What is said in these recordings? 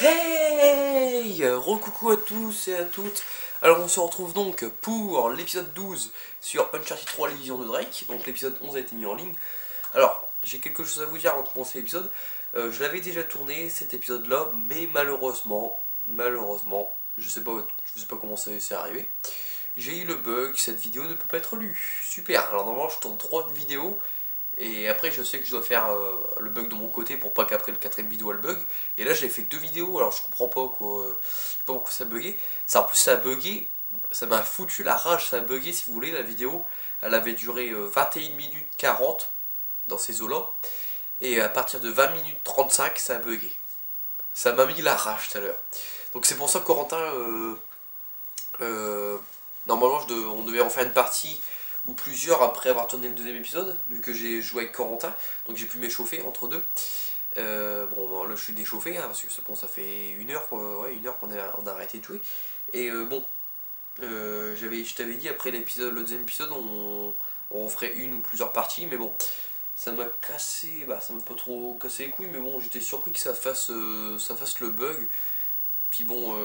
Hey! Recoucou à tous et à toutes. Alors on se retrouve donc pour l'épisode 12 sur Uncharted 3 Légion de Drake. Donc l'épisode 11 a été mis en ligne. Alors j'ai quelque chose à vous dire avant de commencer l'épisode. Je l'avais déjà tourné cet épisode là, mais malheureusement, je sais pas comment ça s'est arrivé. J'ai eu le bug, cette vidéo ne peut pas être lue. Super, alors normalement je tourne 3 vidéos. Et après je sais que je dois faire le bug de mon côté pour pas qu'après le quatrième vidéo elle bug. Et là j'ai fait que 2 vidéos, alors je comprends pas quoi. Je sais pas pourquoi ça a bugué. Ça, en plus ça a bugué, ça m'a foutu la rage, ça a bugué si vous voulez. La vidéo elle avait duré 21 minutes 40 dans ces eaux là. Et à partir de 20 minutes 35 ça a bugué. Ça m'a mis la rage tout à l'heure. Donc c'est pour ça que Corentin, normalement on devait en faire une partie ou plusieurs après avoir tourné le deuxième épisode, vu que j'ai joué avec Corentin, donc j'ai pu m'échauffer entre deux. Bon là je suis déchauffé, hein, parce que bon, ça fait une heure qu'on a arrêté de jouer. Et je t'avais dit après le deuxième épisode on referait une ou plusieurs parties, mais bon, ça m'a cassé, ça m'a pas trop cassé les couilles, mais bon j'étais surpris que ça fasse le bug. Puis bon,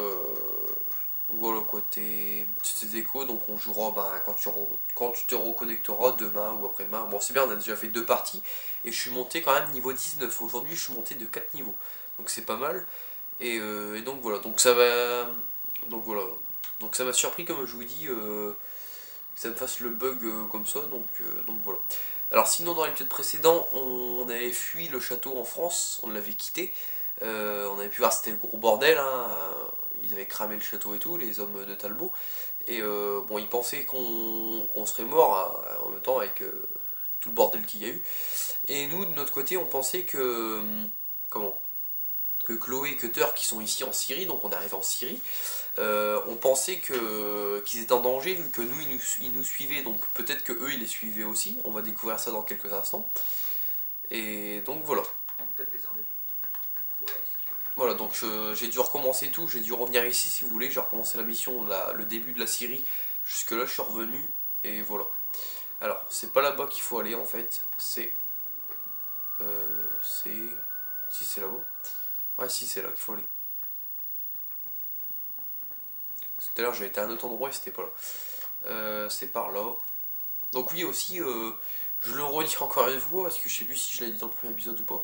voilà quoi, c'est déco, donc on jouera quand tu te reconnecteras demain ou après-demain. Bon, c'est bien, on a déjà fait 2 parties et je suis monté quand même niveau 19. Aujourd'hui, je suis monté de 4 niveaux, donc c'est pas mal. Et donc voilà, donc ça va. Donc voilà, donc ça m'a surpris, comme je vous dis, que ça me fasse le bug comme ça, donc voilà. Alors, sinon, dans l'épisode précédent, on avait fui le château en France, on l'avait quitté. On avait pu voir c'était le gros bordel, hein. Ils avaient cramé le château et tout, les hommes de Talbot. Et bon, ils pensaient qu'on serait mort en même temps avec tout le bordel qu'il y a eu. Et nous, de notre côté, on pensait que Chloé et Cutter, qui sont ici en Syrie, donc on est arrivé en Syrie, on pensait qu'ils étaient en danger vu que nous ils nous suivaient, donc peut-être que eux ils les suivaient aussi. On va découvrir ça dans quelques instants. Et donc voilà. Voilà, donc j'ai dû recommencer tout, j'ai dû revenir ici si vous voulez, j'ai recommencé la mission, le début de la Syrie, jusque là je suis revenu, et voilà. Alors, c'est pas là-bas qu'il faut aller en fait, c'est... Si, c'est là-bas. Ouais, si, c'est là qu'il faut aller. Tout à l'heure j'avais été à un autre endroit et c'était pas là. C'est par là. Donc oui, aussi, je le redis encore une fois, parce que je sais plus si je l'ai dit dans le premier épisode ou pas.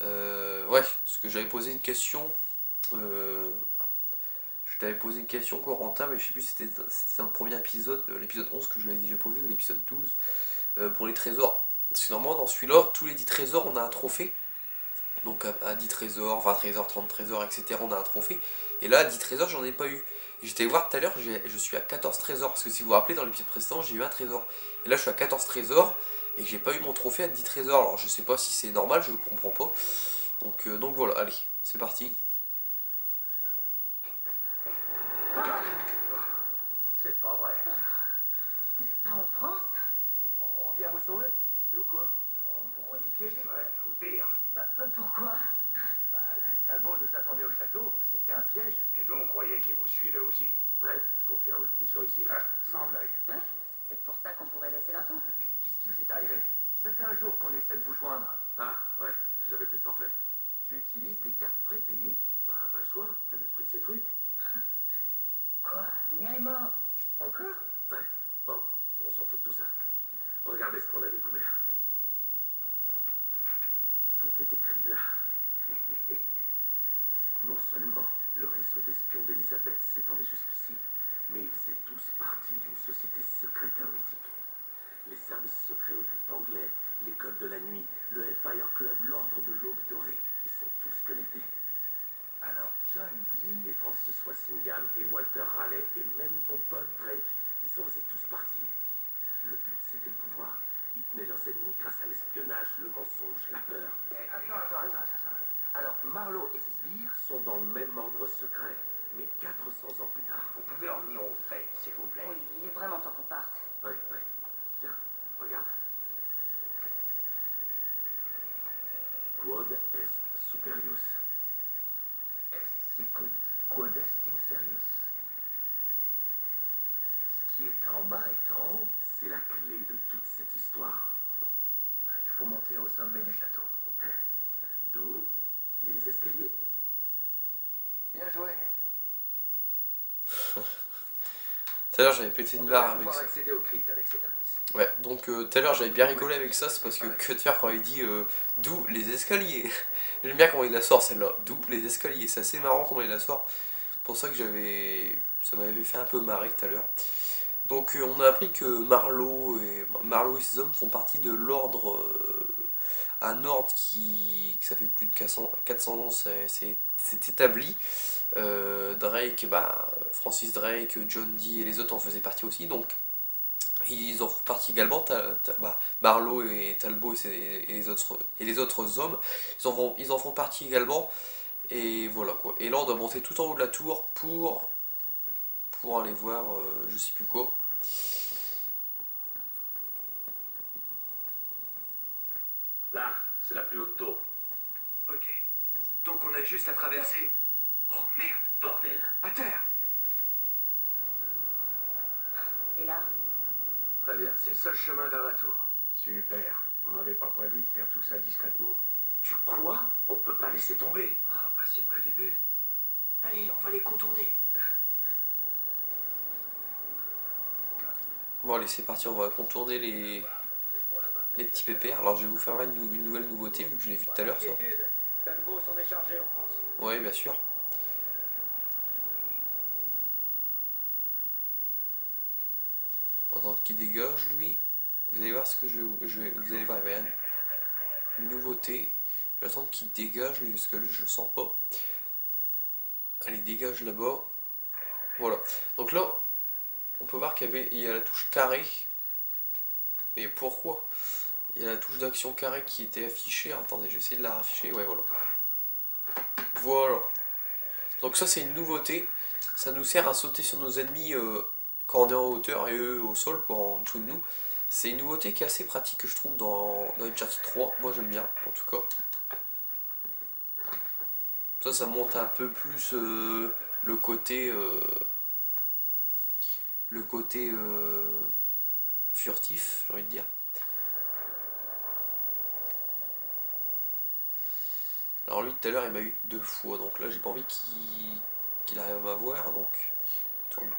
Ouais, parce que j'avais posé une question... Je t'avais posé une question, Corentin, mais je sais plus si c'était dans le premier épisode, l'épisode 11 que je l'avais déjà posé, ou l'épisode 12, pour les trésors. Parce que normalement, dans celui-là, tous les 10 trésors, on a un trophée. Donc à 10 trésors, 20 trésors, 30 trésors, etc., on a un trophée. Et là, à 10 trésors, j'en ai pas eu. Et j'étais voir tout à l'heure, je suis à 14 trésors. Parce que si vous vous rappelez, dans l'épisode précédent, j'ai eu un trésor. Et là, je suis à 14 trésors, et j'ai pas eu mon trophée à 10 trésors. Alors, je sais pas si c'est normal, je comprends pas. Donc voilà, allez, c'est parti. C'est pas vrai. Vous n'êtes pas en France? On vient vous sauver? De quoi? On vous croyez piégé? Ouais, ou pire. Pourquoi? Talbot nous attendait au château. C'était un piège. Et nous, on croyait qu'ils vous suivaient aussi. Ouais, je confirme, ils sont ici. Ah, sans blague. Ouais, c'est pour ça qu'on pourrait laisser l'attendre. Qu'est-ce qui vous est arrivé? Ça fait un jour qu'on essaie de vous joindre. Ah, ouais, j'avais plus de forfait. Tu utilises des cartes prépayées? Bah, pas le choix, elle a le prix de ces trucs. Quoi? Le mien est mort. Encore? Ouais, bon, on s'en fout de tout ça. Regardez ce qu'on a découvert. Tout est écrit là. Non seulement le réseau d'espions d'Elisabeth s'étendait jusqu'ici, mais ils faisaient tous partie d'une société secrète hermétique. Les services secrets occultes anglais, l'école de la nuit, le Hellfire Club, l'ordre de l'aube dorée, ils sont tous connectés. Alors, John dit... Et Francis Walsingham, et Walter Raleigh, et même ton pote Drake, ils en faisaient tous partie. Le but, c'était le pouvoir. Ils tenaient leurs ennemis grâce à l'espionnage, le mensonge, la peur. Attends. Alors, Marlowe et ses sbires Sont dans le même ordre secret, mais 400 ans plus tard. Vous pouvez en venir au fait, s'il vous plaît. Oui, il est vraiment temps qu'on parte. Ouais. Tiens, regarde. Quod est superius. est sicut, quod est inferius. Ce qui est en bas est en haut. C'est la clé de toute cette histoire. Il faut monter au sommet du château. D'où les escaliers. Bien joué. Tout à l'heure j'avais pété On une devrait barre avec pouvoir ça. accéder au crypte avec cet indice. Ouais, donc tout à l'heure j'avais bien rigolé avec ça, c'est parce que Cutter quand il dit d'où les escaliers. J'aime bien comment il la sort celle-là, d'où les escaliers, c'est assez marrant comment il la sort. C'est pour ça que ça m'avait fait un peu marrer tout à l'heure. Donc on a appris que Marlowe et ses hommes font partie de l'ordre, un ordre que ça fait plus de 400 ans, c'est établi. Drake, Francis Drake, John Dee et les autres en faisaient partie aussi, donc ils en font partie également. Marlowe et Talbot et les autres hommes, ils en font partie également, et voilà quoi. Et là on doit monter tout en haut de la tour pour aller voir je sais plus quoi. Là, c'est la plus haute tour. Ok. Donc on a juste à traverser. Oh merde. Bordel. À terre. Et là, Très bien, c'est le seul chemin vers la tour. Super. On n'avait pas prévu de faire tout ça discrètement. Tu crois? On peut pas laisser tomber. Ah, pas si près du but. Allez, on va les contourner. Bon allez c'est parti, on va contourner les petits pépères. Alors je vais vous faire une nouvelle nouveauté vu que je l'ai vu tout à l'heure ça. Tanbo s'en est chargé en France. Ouais bien sûr. On attend qu'il dégage lui. Vous allez voir ce que vous allez voir, il va y avoir une nouveauté. Je vais attendre qu'il dégage lui parce que lui je le sens pas. Allez dégage là-bas. Voilà. Donc là on peut voir qu'il y a la touche carré. Mais pourquoi? Il y a la touche d'action carré qui était affichée. Attendez, je vais essayer de la rafficher. Ouais, voilà. Voilà. Donc ça, c'est une nouveauté. Ça nous sert à sauter sur nos ennemis quand on est en hauteur et eux au sol, quoi, en dessous de nous. C'est une nouveauté qui est assez pratique, je trouve, dans Uncharted 3. Moi, j'aime bien, en tout cas. Ça monte un peu plus le côté... furtif, j'ai envie de dire. Alors lui tout à l'heure il m'a eu 2 fois, donc là j'ai pas envie qu'il arrive à m'avoir, donc tourne.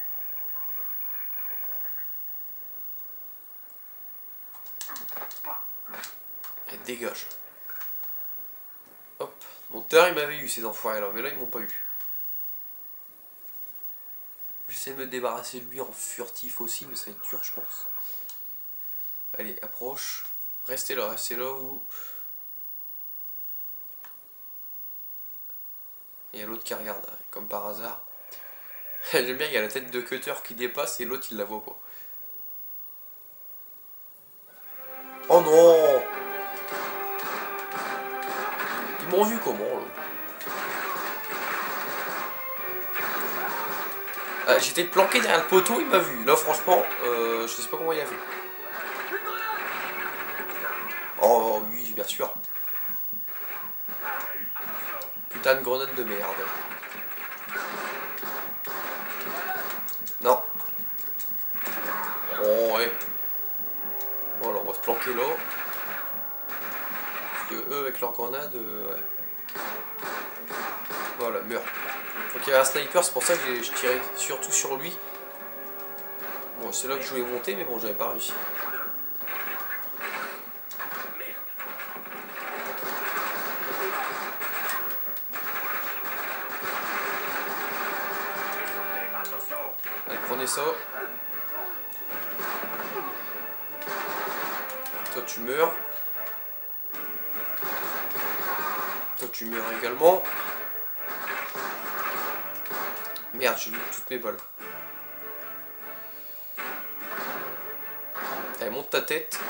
Et dégage. Hop. Donc tout à l'heure il m'avait eu ces enfoirés là, mais là ils m'ont pas eu. J'essaie de me débarrasser de lui en furtif aussi, mais ça va être dur je pense. Allez, approche. Restez là vous. Il y a l'autre qui regarde, comme par hasard. J'aime bien, il y a la tête de Cutter qui dépasse et l'autre il la voit pas. Oh non! Ils m'ont vu comment là? J'étais planqué derrière le poteau, il m'a vu. Là franchement, je sais pas comment il a fait. Oh oui, bien sûr. Putain de grenade de merde. Non. Bon ouais. Voilà, on va se planquer là. Parce que eux avec leur grenade, ouais. Voilà, meurt. Donc il y avait un sniper, c'est pour ça que je tirais surtout sur lui. Bon, c'est là que je voulais monter, mais bon, j'avais pas réussi. Allez, prenez ça. Toi, tu meurs. Toi, tu meurs également. Merde, j'ai mis toutes mes balles. Allez, monte ta tête.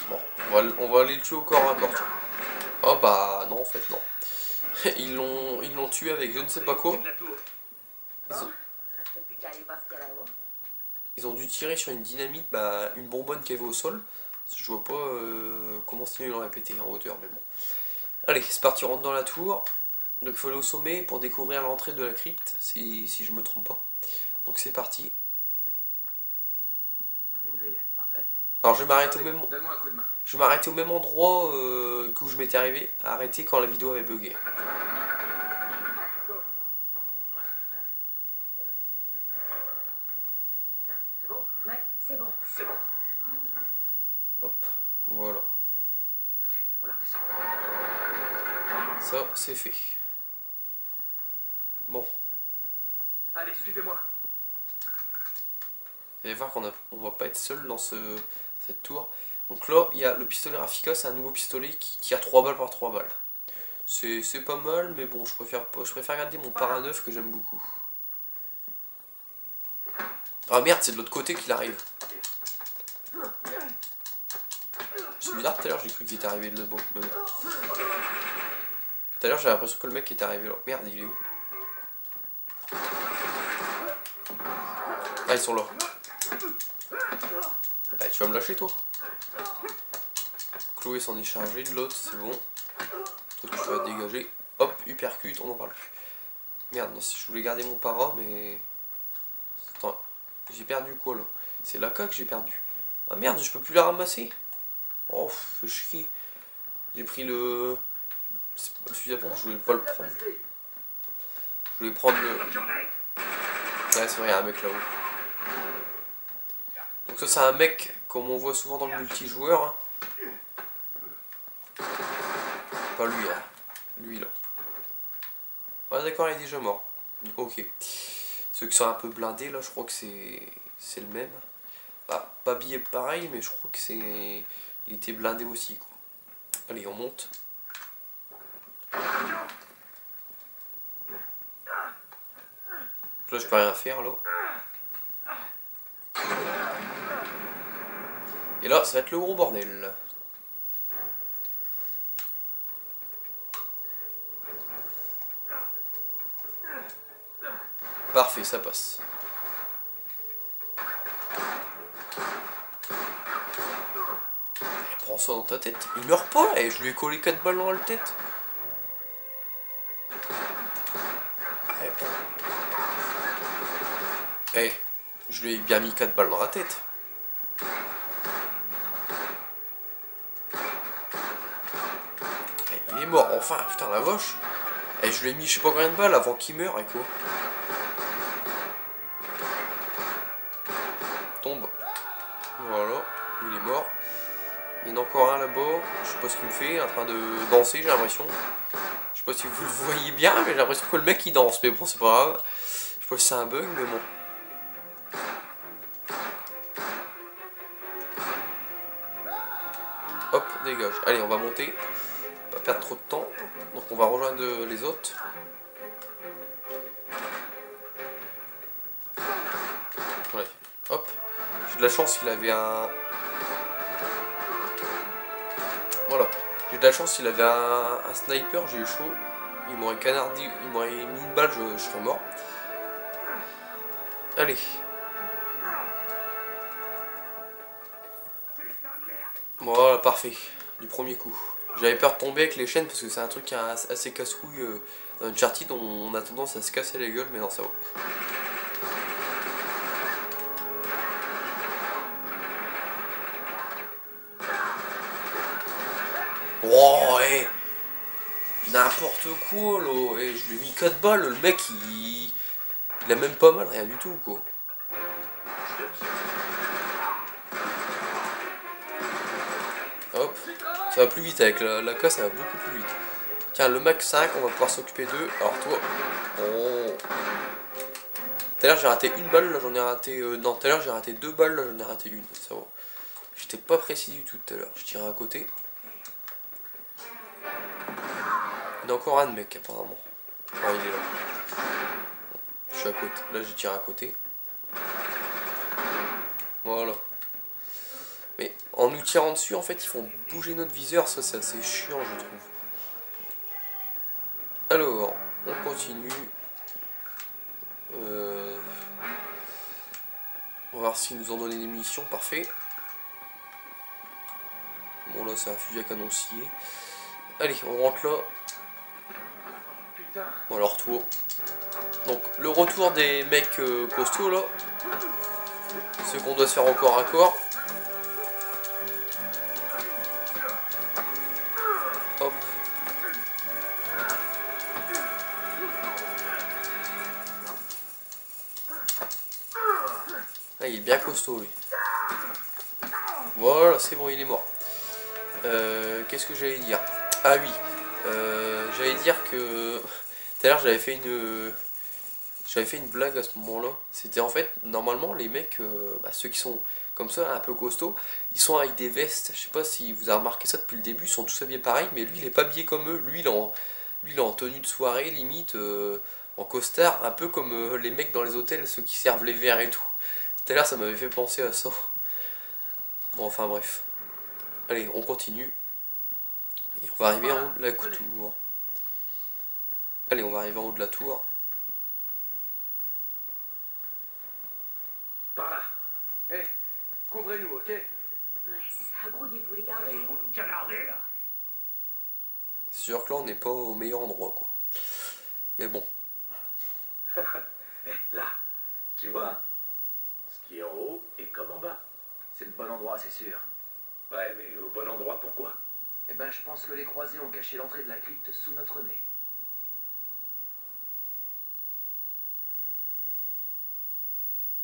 Bon, on va aller le tuer au corps à corps. Oh bah non, en fait non. Ils l'ont tué avec je ne sais pas quoi. Ils ont dû tirer sur une dynamite, une bonbonne qui avait au sol. Je vois pas comment ils l'ont répété en hauteur, mais bon. Allez, c'est parti, on rentre dans la tour. Donc il faut aller au sommet pour découvrir l'entrée de la crypte, si je me trompe pas. Donc c'est parti. Une grille, parfait. Alors je vais m'arrêter Donne-moi un coup de main. je vais m'arrêter au même endroit où je m'étais arrêté quand la vidéo avait bugué. Ça, c'est fait. Bon. Allez, suivez-moi. Vous allez voir on va pas être seul dans cette tour. Donc là, il y a le pistolet Rafika, c'est un nouveau pistolet qui tire 3 balles par 3 balles. C'est pas mal, mais bon, je préfère garder mon para 9 que j'aime beaucoup. Ah merde, c'est de l'autre côté qu'il arrive. C'est bizarre, tout à l'heure j'ai cru qu'il était arrivé de là-bas, mais bon. Tout à l'heure j'ai l'impression que le mec était arrivé là. Merde, il est où? Ah, ils sont là. Allez, tu vas me lâcher toi. Chloé s'en est chargé de l'autre, c'est bon. Toi tu vas te dégager. Hop, uppercut, on n'en parle plus. Merde, non, si je voulais garder mon para, mais... Attends, j'ai perdu quoi là? C'est la que j'ai perdu. Ah merde, je peux plus la ramasser. Oh, fais chier. J'ai pris le... Le fusil à pompe, je voulais pas le prendre. Je voulais prendre le... Ouais, c'est vrai, il y a un mec là-haut. Donc ça, c'est un mec, comme on voit souvent dans le multijoueur. Hein. Pas lui, hein. Lui, là. Ah d'accord, il est déjà mort. Ok. Ceux qui sont un peu blindés, là, je crois que c'est le même. Bah, pas habillé pareil, mais je crois que c'est... Il était blindé aussi, quoi. Allez, on monte. Là, je peux rien faire, là. Et là, ça va être le gros bordel. Parfait, ça passe. Prends ça dans ta tête. Il meurt pas, et je lui ai collé 4 balles dans la tête. Eh, je lui ai bien mis 4 balles dans la tête. Il est mort, enfin, putain la vache. Et je lui ai mis je sais pas combien de balles avant qu'il meure, et quoi. Tombe. Voilà, il est mort. Il y en a encore un là-bas, je sais pas ce qu'il me fait, il est en train de danser, j'ai l'impression. Je sais pas si vous le voyez bien, mais j'ai l'impression que le mec il danse, mais bon, c'est pas grave. Je sais pas si c'est un bug, mais bon. Hop, dégage. Allez, on va monter. Pas perdre trop de temps. Donc on va rejoindre les autres. Ouais. Hop. J'ai de la chance, il avait un... Voilà. J'ai de la chance, il avait un sniper, j'ai eu chaud. Il m'aurait canardé, il m'aurait mis une balle, je serais mort. Allez. Voilà, parfait. Du premier coup. J'avais peur de tomber avec les chaînes parce que c'est un truc qui est assez casse-couille. Dans Uncharted, on a tendance à se casser les gueules, mais non, ça va. Oh, hey. N'importe quoi, là. Hey, je lui ai mis 4 balles, le mec, il a même pas mal, rien du tout, quoi. Hop, ça va plus vite avec la casse, ça va beaucoup plus vite. Tiens, le Mac 5, on va pouvoir s'occuper d'eux. Alors toi, oh. Tout à l'heure j'ai raté une balle, là j'en ai raté... non, tout à l'heure j'ai raté 2 balles, là j'en ai raté une, ça va. J'étais pas précis du tout tout à l'heure, je tirais à côté. Il y en a encore un de mec apparemment. Ah, il est là. Je suis à côté, là j'ai tiré à côté. Voilà. Mais en nous tirant dessus, en fait, ils font bouger notre viseur, ça c'est assez chiant, je trouve. Alors, on continue. On va voir s'ils nous ont donné des munitions, parfait. Bon là c'est un fusil à canon scié. Allez, on rentre là. Bon alors toi. Donc le retour des mecs costauds là. Ceux qu'on doit se faire au corps à corps. Hop. Ah, il est bien costaud lui. Voilà, c'est bon, il est mort. Qu'est-ce que j'allais dire? Ah oui, J'allais dire que tout à l'heure j'avais fait une blague à ce moment-là. C'était en fait normalement les mecs, ceux qui sont comme ça un peu costauds, ils sont avec des vestes. Je sais pas si vous avez remarqué ça depuis le début, ils sont tous habillés pareil, mais lui il est pas habillé comme eux. Lui il est en tenue de soirée limite, en costard, un peu comme les mecs dans les hôtels, ceux qui servent les verres et tout. Tout à l'heure ça m'avait fait penser à ça. Bon enfin bref. Allez, on continue. Et on va arriver en haut de la tour. Allez, on va arriver en haut de la tour. Par là. Hé, couvrez-nous, ok? Ouais, c'est ça. Grouillez-vous, les gars, Ils ok? vont nous canarder, là. C'est sûr que là on n'est pas au meilleur endroit quoi. Mais bon. Là, tu vois, ce qui est en haut est comme en bas. C'est le bon endroit, c'est sûr. Ouais, mais au bon endroit, pourquoi? Eh ben, je pense que les croisés ont caché l'entrée de la crypte sous notre nez.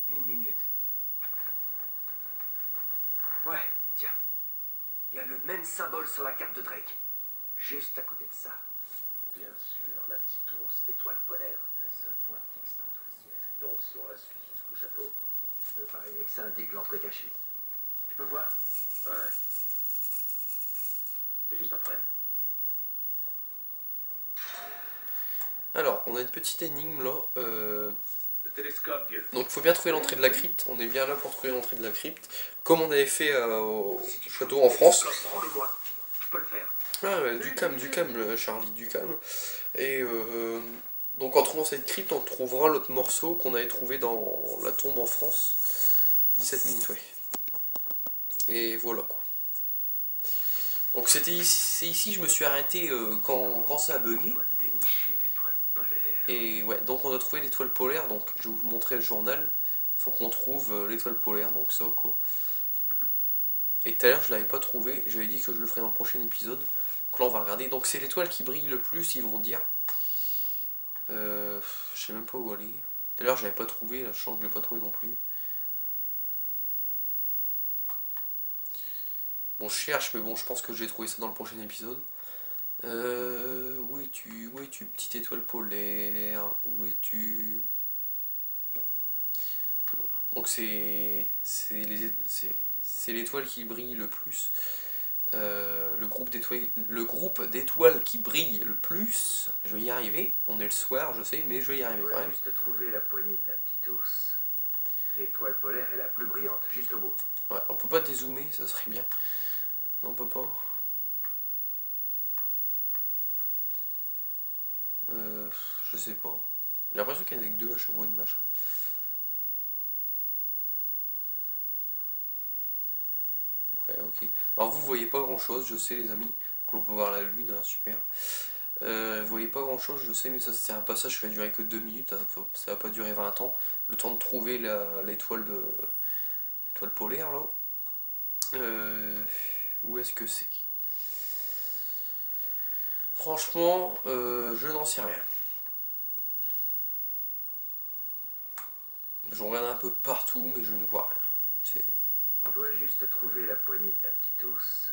Une minute. Ouais, tiens. Il y a le même symbole sur la carte de Drake. Juste à côté de ça. Bien sûr, la petite ours, l'étoile polaire. Le seul point fixe dans tout le ciel. Donc si on la suit jusqu'au château? Tu veux parier que ça indique l'entrée cachée? Je peux voir? Ouais. C'est juste après. Alors, on a une petite énigme là. Le télescope, vieux. Donc, il faut bien trouver l'entrée de la crypte. On est bien là pour trouver l'entrée de la crypte. Comme on avait fait au château en France. Prends-le-moi. Je peux le faire. Ah, du calme, Charlie, du calme. Et donc, en trouvant cette crypte, on trouvera l'autre morceau qu'on avait trouvé dans la tombe en France. 17 minutes, ouais. Et voilà quoi. Donc, c'est ici je me suis arrêté quand ça a bugué. On va dénicher l'étoile polaire. Et ouais, donc on a trouvé l'étoile polaire, donc je vais vous montrer le journal. Il faut qu'on trouve l'étoile polaire, donc ça quoi. Et tout à l'heure je l'avais pas trouvé, j'avais dit que je le ferais dans le prochain épisode. Donc là on va regarder, donc c'est l'étoile qui brille le plus, ils vont dire. Je sais même pas où aller. Tout à l'heure j'avais pas trouvé, là je sens que je l'ai pas trouvé non plus. Bon je cherche, mais bon je pense que je vais trouver ça dans le prochain épisode. Où es-tu, petite étoile polaire? Où es-tu? Donc c'est l'étoile qui brille le plus. Le groupe d'étoiles qui brille le plus. Je vais y arriver. On est le soir, je sais, mais je vais y On arriver quand doit même. juste trouver la poignée de la petite ours. L'étoile polaire est la plus brillante, juste au bout. Ouais, on peut pas dézoomer, ça serait bien. Non, on peut pas. Je sais pas. J'ai l'impression qu'il y en a que deux à chaque fois de machin. Ouais, ok. Alors vous voyez pas grand chose, je sais les amis, que l'on peut voir la lune, hein, super. Vous voyez pas grand chose, je sais, mais ça c'était un passage qui va durer que 2 minutes, hein, ça va pas durer 20 ans. Le temps de trouver l'étoile polaire là. Où est-ce que c'est? Franchement, je n'en sais rien. Je regarde un peu partout, mais je ne vois rien. On doit juste trouver la poignée de la petite ours.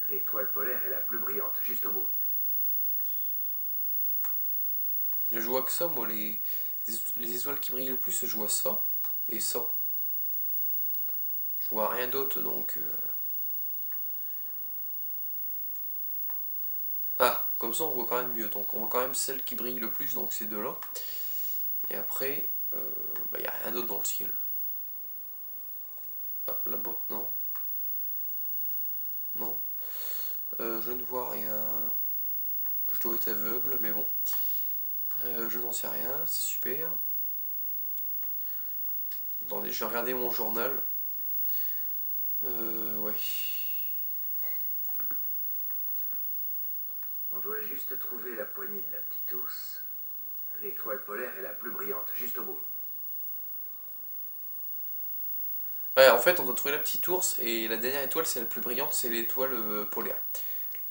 L'étoile polaire est la plus brillante, juste au bout. Je vois que ça, moi, les étoiles qui brillent le plus, je vois ça et ça. Je vois rien d'autre, donc... Ah, comme ça on voit quand même mieux. Donc on voit quand même celle qui brille le plus, donc ces deux-là. Et après, il n'y a rien d'autre dans le ciel. Ah, là-bas, non. Non. Je ne vois rien. Je dois être aveugle, mais bon. Je n'en sais rien, c'est super. Attendez, je vais regarder mon journal. Ouais. On doit juste trouver la poignée de la petite ours. L'étoile polaire est la plus brillante, juste au bout. Ouais, en fait, on doit trouver la petite ours et la dernière étoile, c'est la plus brillante, c'est l'étoile polaire.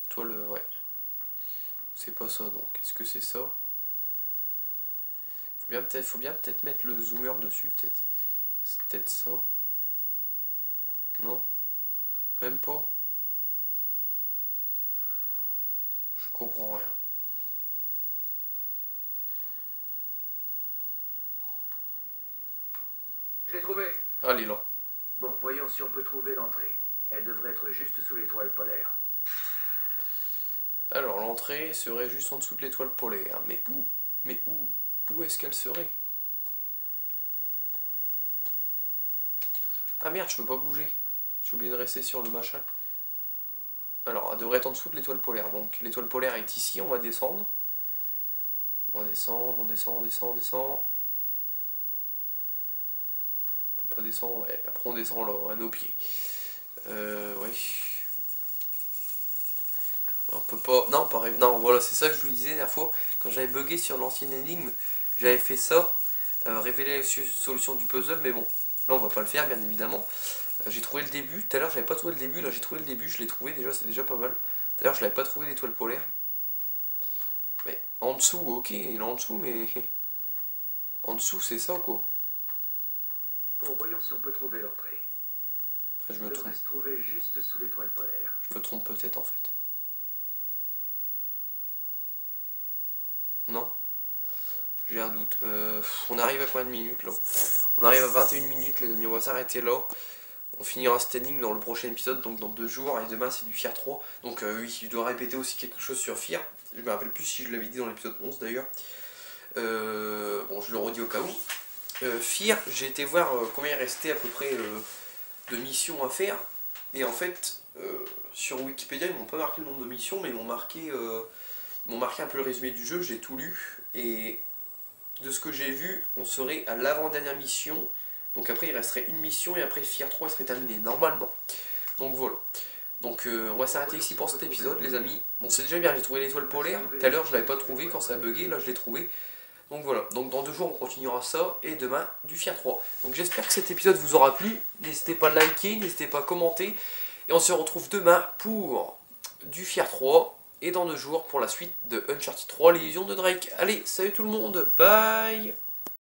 L'étoile, ouais. C'est pas ça, donc. Est-ce que c'est ça? Faut bien peut-être mettre le zoomer dessus, peut-être. C'est peut-être ça. Non? Même pas. Je comprends rien. Je l'ai trouvé. Allez là. Bon, voyons si on peut trouver l'entrée. Elle devrait être juste sous l'étoile polaire. Alors l'entrée serait juste en dessous de l'étoile polaire. Mais où? Mais où est-ce qu'elle serait? Ah merde, je peux pas bouger. J'ai oublié de rester sur le machin. Alors, elle devrait être en dessous de l'étoile polaire. Donc l'étoile polaire est ici, on va descendre. On descend, on descend, on descend, on descend. On peut pas descendre, ouais. Après on descend là, à nos pieds. Ouais. On peut pas... Non, pareil. Non, voilà, c'est ça que je vous disais la dernière fois. Quand j'avais bugué sur l'ancienne énigme, j'avais fait ça. Révéler la solution du puzzle, mais bon. Là, on va pas le faire, bien évidemment. J'ai trouvé le début. Tout à l'heure, j'avais pas trouvé le début. Là, j'ai trouvé le début. Je l'ai trouvé déjà, c'est déjà pas mal. Tout à l'heure, je l'avais pas trouvé l'étoile polaire. Mais en dessous, ok, il est en dessous, mais... En dessous, c'est ça, quoi. Bon, voyons si on peut trouver l'entrée. Je me Elle trompe. devrait se trouver juste sous l'étoile polaire. Je me trompe peut-être, en fait. Non? J'ai un doute. On arrive à combien de minutes, là? On arrive à 21 minutes, les amis. On va s'arrêter là. On finira cette énigme dans le prochain épisode, donc dans 2 jours, et demain c'est du Fear 3. Donc oui, je dois répéter aussi quelque chose sur Fear. Je me rappelle plus si je l'avais dit dans l'épisode 11 d'ailleurs. Bon, je le redis au cas où. Fear, j'ai été voir combien il restait à peu près de missions à faire. Et en fait, sur Wikipédia, ils m'ont pas marqué le nombre de missions, mais ils m'ont marqué un peu le résumé du jeu, j'ai tout lu. Et de ce que j'ai vu, on serait à l'avant-dernière mission. Donc après il resterait une mission et après Fear 3 serait terminé, normalement. Donc voilà. Donc on va s'arrêter ici pour cet épisode les amis. Bon c'est déjà bien, j'ai trouvé l'étoile polaire. Tout à l'heure je l'avais pas trouvé quand ça a bugué, là je l'ai trouvé. Donc voilà, donc dans 2 jours on continuera ça et demain du Fear 3. Donc j'espère que cet épisode vous aura plu. N'hésitez pas à liker, n'hésitez pas à commenter. Et on se retrouve demain pour du Fear 3 et dans 2 jours pour la suite de Uncharted 3, l'illusion de Drake. Allez, salut tout le monde, bye!